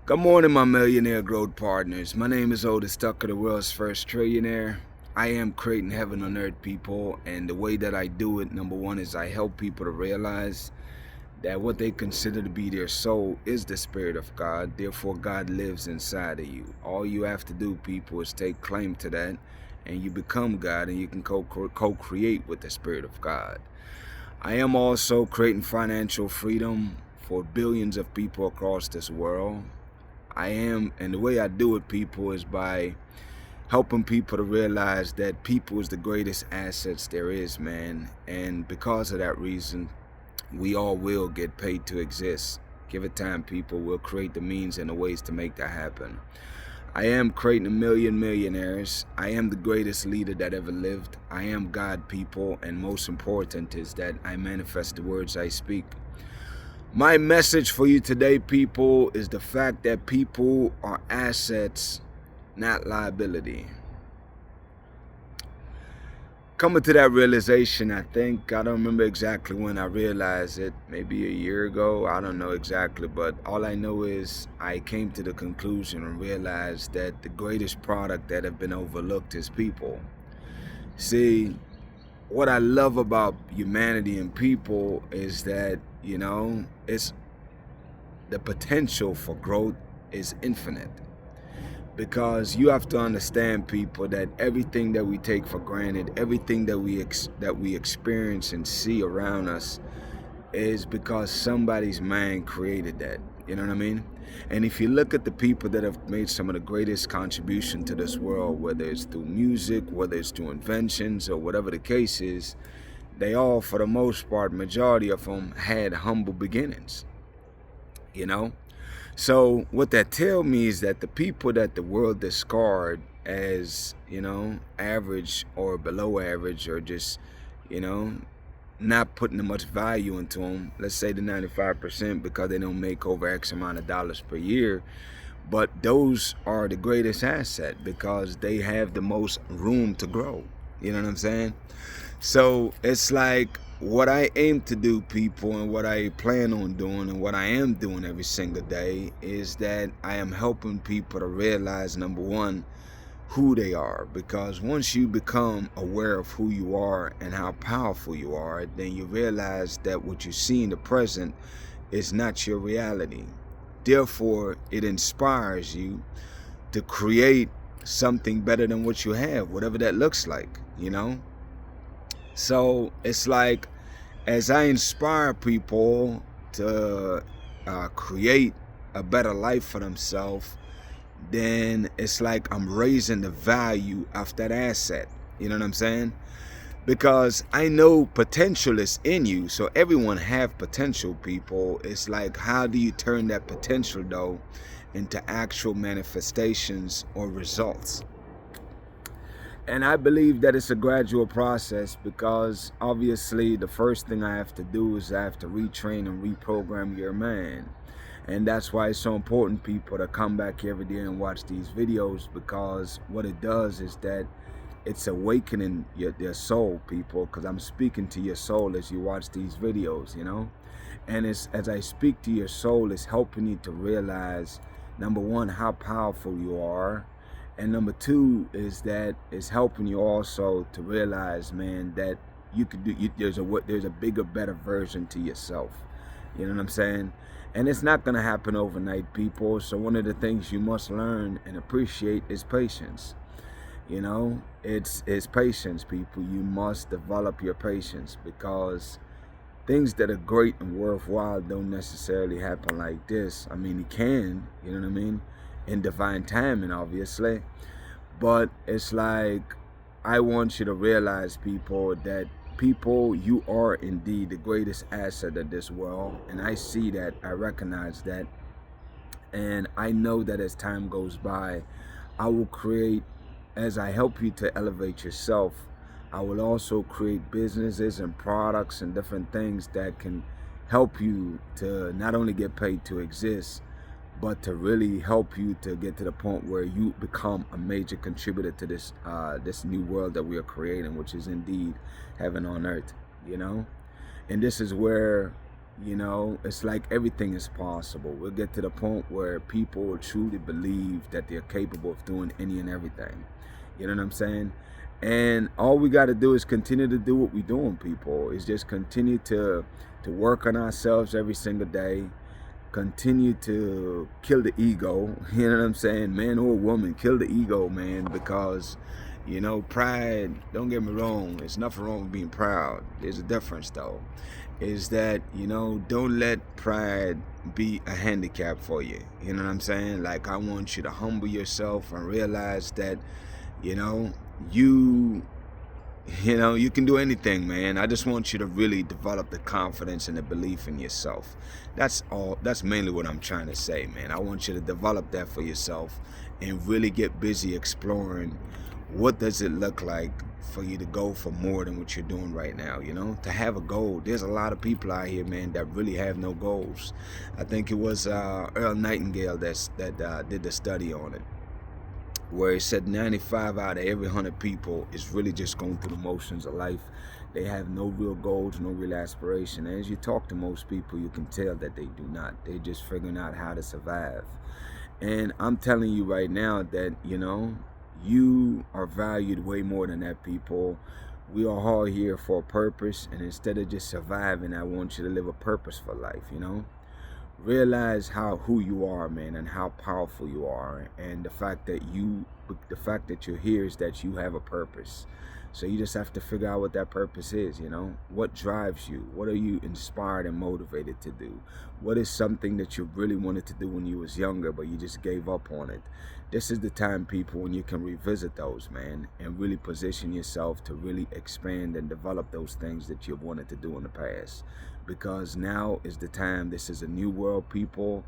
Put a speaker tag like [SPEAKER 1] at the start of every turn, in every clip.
[SPEAKER 1] Good morning, my millionaire growth partners. My name is Otis Tucker, the world's first trillionaire. I am creating heaven on earth, people, and the way that I do it, number one, is I help people to realize that what they consider to be their soul is the Spirit of God. Therefore, God lives inside of you. All you have to do, people, is take claim to that, and you become God, and you can co-create with the Spirit of God. I am also creating financial freedom for billions of people across this world. And the way I do it, people, is by helping people to realize that people is the greatest assets there is, man. And because of that reason, we all will get paid to exist. Give it time, people. We'll create the means and the ways to make that happen. I am creating a million millionaires. I am the greatest leader that ever lived. I am God, people, and most important is that I manifest the words I speak. My message for you today, people, is the fact that people are assets, not liability. Coming to that realization, I don't remember exactly when I realized it, maybe a year ago, I don't know exactly, but all I know is I came to the conclusion and realized that the greatest product that have been overlooked is people. See, what I love about humanity and people is that, it's the potential for growth is infinite. Because you have to understand, people, that everything that we take for granted, everything that we experience and see around us is because somebody's mind created that. You know what I mean? And if you look at the people that have made some of the greatest contribution to this world, whether it's through music, whether it's through inventions, or whatever the case is, they all, for the most part, majority of them had humble beginnings. So what that tells me is that the people that the world discard as, average or below average, or just, you know, not putting much value into them, let's say the 95%, because they don't make over X amount of dollars per year, but those are the greatest asset because they have the most room to grow. You know what I'm saying? So it's like what I aim to do, people, and what I plan on doing, and what I am doing every single day is that I am helping people to realize, number one, who they are. Because once you become aware of who you are and how powerful you are, then you realize that what you see in the present is not your reality. Therefore, it inspires you to create something better than what you have, whatever that looks like. So it's like, as I inspire people to create a better life for themselves, then it's like I'm raising the value of that asset. You know what I'm saying? Because I know potential is in you. So everyone have potential, people. It's like, how do you turn that potential, though, into actual manifestations or results? And I believe that it's a gradual process, because obviously the first thing I have to do is I have to retrain and reprogram your mind. And that's why it's so important, people, to come back every day and watch these videos, because what it does is that it's awakening your soul, people, because I'm speaking to your soul as you watch these videos. And as I speak to your soul, it's helping you to realize, number one, how powerful you are. And number two is that it's helping you also to realize, man, that you could do. There's a bigger, better version to yourself. You know what I'm saying? And it's not gonna happen overnight, people. So one of the things you must learn and appreciate is patience. It's patience, people. You must develop your patience, because things that are great and worthwhile don't necessarily happen like this. I mean, it can, you know what I mean, in divine timing, obviously. But it's like, I want you to realize, people, that you are indeed the greatest asset of this world. And I see that, I recognize that. And I know that as time goes by, I will create, as I help you to elevate yourself, I will also create businesses and products and different things that can help you to not only get paid to exist, but to really help you to get to the point where you become a major contributor to this new world that we are creating, which is indeed heaven on earth. And this is where you know, it's like everything is possible. We'll get to the point where people will truly believe that they're capable of doing any and everything. You know what I'm saying? And all we got to do is continue to do what we're doing, people. Is just continue to work on ourselves every single day. Continue to kill the ego. You know what I'm saying? Man or woman, kill the ego, man, because you know, pride, don't get me wrong, there's nothing wrong with being proud. There's a difference though. Is that, you know, don't let pride be a handicap for you. You know what I'm saying? Like, I want you to humble yourself and realize that, you know, you you know, you can do anything, man. I just want you to really develop the confidence and the belief in yourself. That's all. That's mainly what I'm trying to say, man. I want you to develop that for yourself and really get busy exploring what does it look like for you to go for more than what you're doing right now, you know? To have a goal. There's a lot of people out here, man, that really have no goals. I think it was Earl Nightingale that did the study on it, where he said 95 out of every 100 people is really just going through the motions of life. They have no real goals, no real aspiration. And as you talk to most people, you can tell that they do not. They're just figuring out how to survive. And I'm telling you right now that, you know, you are valued way more than that, people. We are all here for a purpose. And instead of just surviving, I want you to live a purposeful life, you know? Realize who you are, man, and how powerful you are, and the fact that you're here is that you have a purpose. So you just have to figure out what that purpose is, you know? What drives you? What are you inspired and motivated to do? What is something that you really wanted to do when you was younger, but you just gave up on it? This is the time, people, when you can revisit those, man, and really position yourself to really expand and develop those things that you've wanted to do in the past. Because now is the time. This is a new world, people.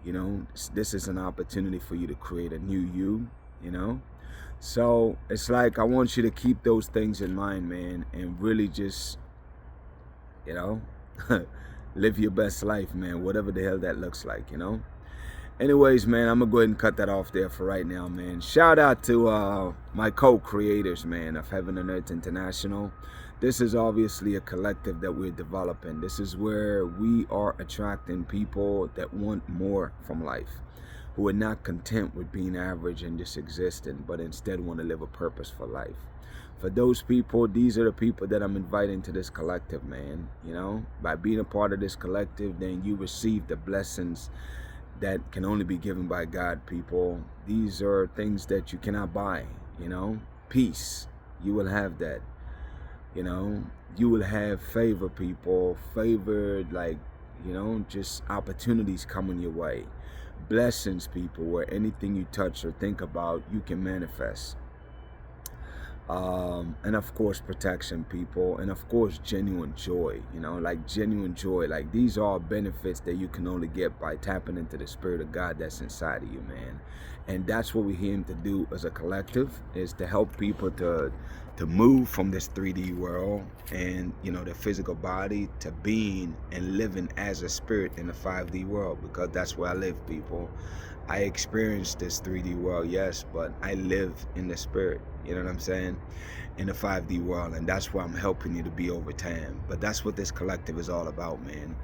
[SPEAKER 1] You know, this is an opportunity for you to create a new you know? So it's like, I want you to keep those things in mind, man, and really just, you know, live your best life, man, whatever the hell that looks like, you know? Anyways, man, I'm gonna go ahead and cut that off there for right now, man. Shout out to my co-creators, man, of Heaven and Earth International. This is obviously a collective that we're developing. This is where we are attracting people that want more from life, who are not content with being average and just existing, but instead want to live a purposeful life. For those people, these are the people that I'm inviting to this collective, man. You know, by being a part of this collective, then you receive the blessings that can only be given by God, people. These are things that you cannot buy, you know. Peace, you will have that. You know, you will have favor, people. Favored, like, you know, just opportunities coming your way. Blessings, people, where anything you touch or think about, you can manifest. And of course, protection, people, and of course, genuine joy, you know, like genuine joy. Like, these are all benefits that you can only get by tapping into the Spirit of God that's inside of you, man. And that's what we're here to do as a collective, is to help people to move from this 3D world and, you know, the physical body to being and living as a spirit in the 5D world, because that's where I live, people. I experience this 3D world, yes, but I live in the spirit, you know what I'm saying, in the 5D world, and that's where I'm helping you to be over time. But that's what this collective is all about, man.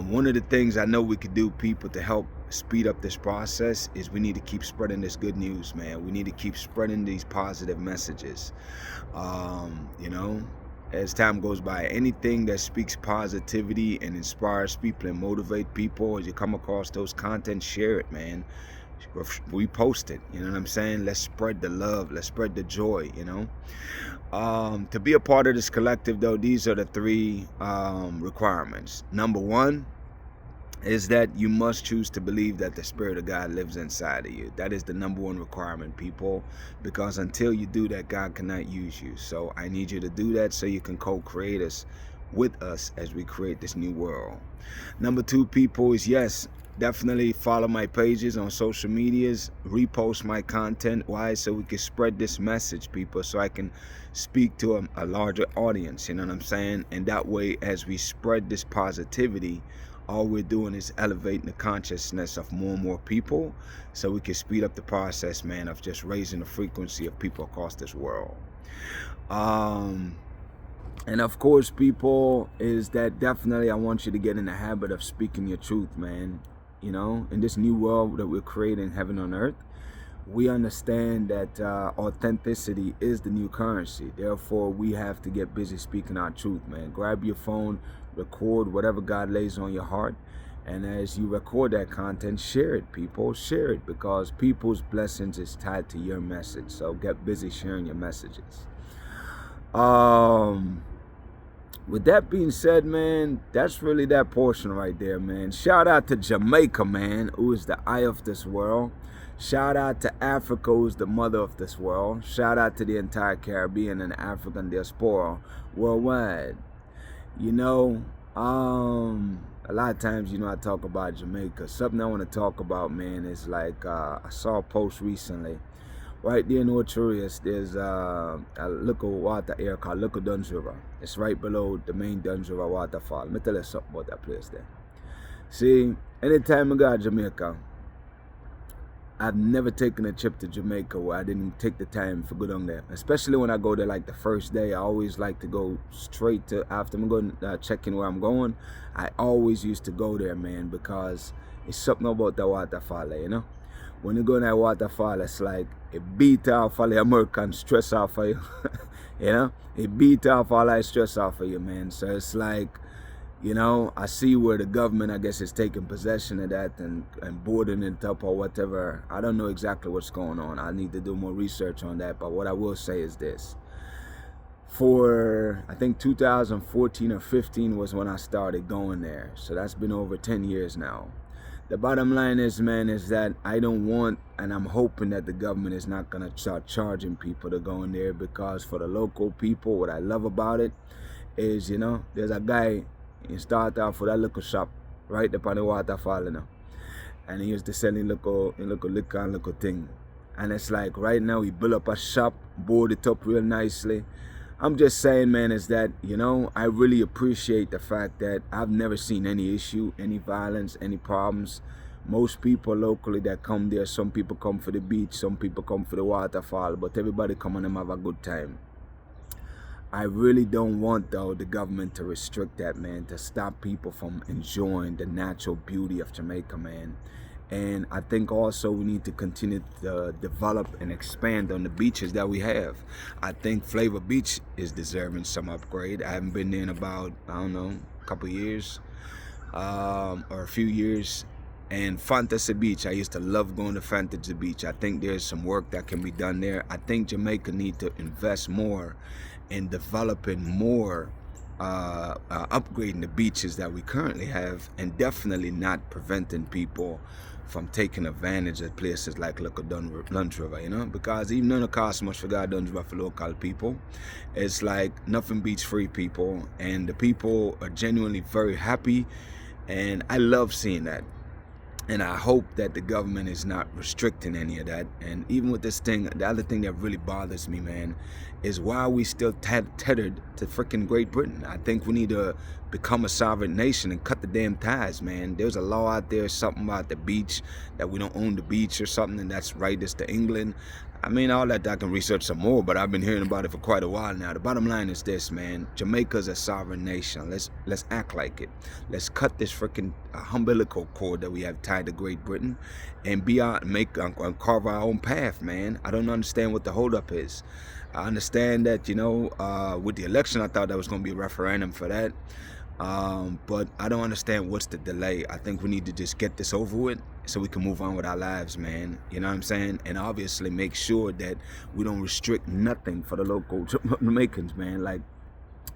[SPEAKER 1] One of the things I know we could do, people, to help speed up this process is we need to keep spreading this good news, man. We need to keep spreading these positive messages. You know, as time goes by, anything that speaks positivity and inspires people and motivate people, as you come across those content, share it, man. Repost it, you know what I'm saying? Let's spread the love, let's spread the joy, you know. To be a part of this collective, though, these are the three requirements. Number one is that you must choose to believe that the Spirit of God lives inside of you. That is the number one requirement, people, because until you do that, God cannot use you. So I need you to do that so you can co-create us with us as we create this new world. Number two, people, is yes, definitely follow my pages on social medias, repost my content. Why? So we can spread this message, people, so I can speak to a larger audience, you know what I'm saying? And that way, as we spread this positivity, all we're doing is elevating the consciousness of more and more people, so we can speed up the process, man, of just raising the frequency of people across this world. And of course, people, is that definitely I want you to get in the habit of speaking your truth, man. You know, in this new world that we're creating, heaven on earth, we understand that authenticity is the new currency. Therefore, we have to get busy speaking our truth, man. Grab your phone, record whatever God lays on your heart. And as you record that content, share it, people. Share it, because people's blessings is tied to your message. So get busy sharing your messages. With that being said, man, that's really that portion right there, man. Shout out to Jamaica, man, who is the eye of this world. Shout out to Africa, who's the mother of this world. Shout out to the entire Caribbean and African diaspora worldwide. You know, a lot of times, you know, I talk about Jamaica. Something I want to talk about, man, is like I saw a post recently. Right there in Orchurius, there's a little water area called Little Duns River. It's right below the main Duns River waterfall. Let me tell you something about that place there. See, anytime I go to Jamaica, I've never taken a trip to Jamaica where I didn't take the time to go down there. Especially when I go there like the first day, I always like to go straight to, after I'm going checking where I'm going, I always used to go there, man, because it's something about the waterfall there, you know? When you go in that waterfall, it's like it beat off all the American stress off of you. You know? It beat off all that stress off of you, man. So it's like, you know, I see where the government, I guess, is taking possession of that and boarding it up or whatever. I don't know exactly what's going on. I need to do more research on that. But what I will say is this. For, I think 2014 or 15 was when I started going there. So that's been over 10 years now. The bottom line is, man, is that I don't want, and I'm hoping that the government is not going to start charging people to go in there, because for the local people, what I love about it is, you know, there's a guy, he started off with a little shop right up on the waterfall, you know, and he used to sell little liquor and little thing. And it's like right now he built up a shop, board it up real nicely. I'm just saying, man, is that, you know, I really appreciate the fact that I've never seen any issue, any violence, any problems. Most people locally that come there, some people come for the beach, some people come for the waterfall, but everybody come and have a good time. I really don't want, though, the government to restrict that, man, to stop people from enjoying the natural beauty of Jamaica, man. And I think also we need to continue to develop and expand on the beaches that we have. I think Flavor Beach is deserving some upgrade. I haven't been there in about, I don't know, a couple years or a few years. And Fantasy Beach, I used to love going to Fantasy Beach. I think there's some work that can be done there. I think Jamaica need to invest more in developing more, upgrading the beaches that we currently have, and definitely not preventing people from taking advantage of places like Little Duns River, you know, because even though it costs much for God Duns River for local people, it's like nothing beats free people, and the people are genuinely very happy, and I love seeing that. And I hope that the government is not restricting any of that. And even with this thing, the other thing that really bothers me, man, is why are we still tethered to freaking Great Britain? I think we need to become a sovereign nation and cut the damn ties, man. There's a law out there, something about the beach, that we don't own the beach or something, and that's right, it's to England. I mean, all that I can research some more, but I've been hearing about it for quite a while now. The bottom line is this, man. Jamaica's a sovereign nation. Let's act like it. Let's cut this freaking umbilical cord that we have tied to Great Britain and carve our own path, man. I don't understand what the holdup is. I understand that, you know, with the election, I thought there was going to be a referendum for that. But I don't understand what's the delay. I think we need to just get this over with so we can move on with our lives, man. You know what I'm saying? And obviously make sure that we don't restrict nothing for the local Jamaicans, man. Like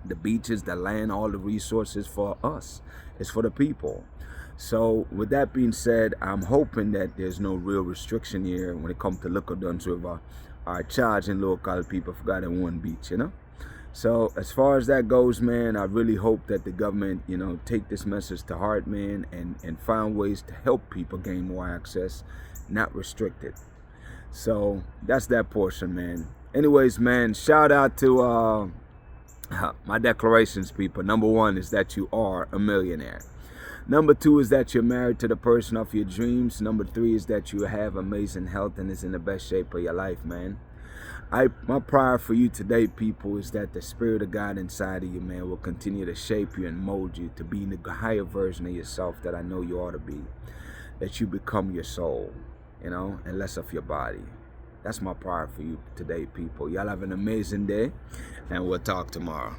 [SPEAKER 1] the beaches, the land, all the resources for us. It's for the people. So with that being said, I'm hoping that there's no real restriction here when it comes to Little Duns River or charging local people for God in one beach, you know? So as far as that goes, man, I really hope that the government, you know, take this message to heart, man, and find ways to help people gain more access, not restrict it. So that's that portion, man. Anyways, man, shout out to my declarations, people. Number 1 is that you are a millionaire. Number 2 is that you're married to the person of your dreams. Number 3 is that you have amazing health and is in the best shape of your life, man. My prayer for you today, people, is that the Spirit of God inside of you, man, will continue to shape you and mold you to be the higher version of yourself that I know you ought to be. That you become your soul, you know, and less of your body. That's my prayer for you today, people. Y'all have an amazing day, and we'll talk tomorrow.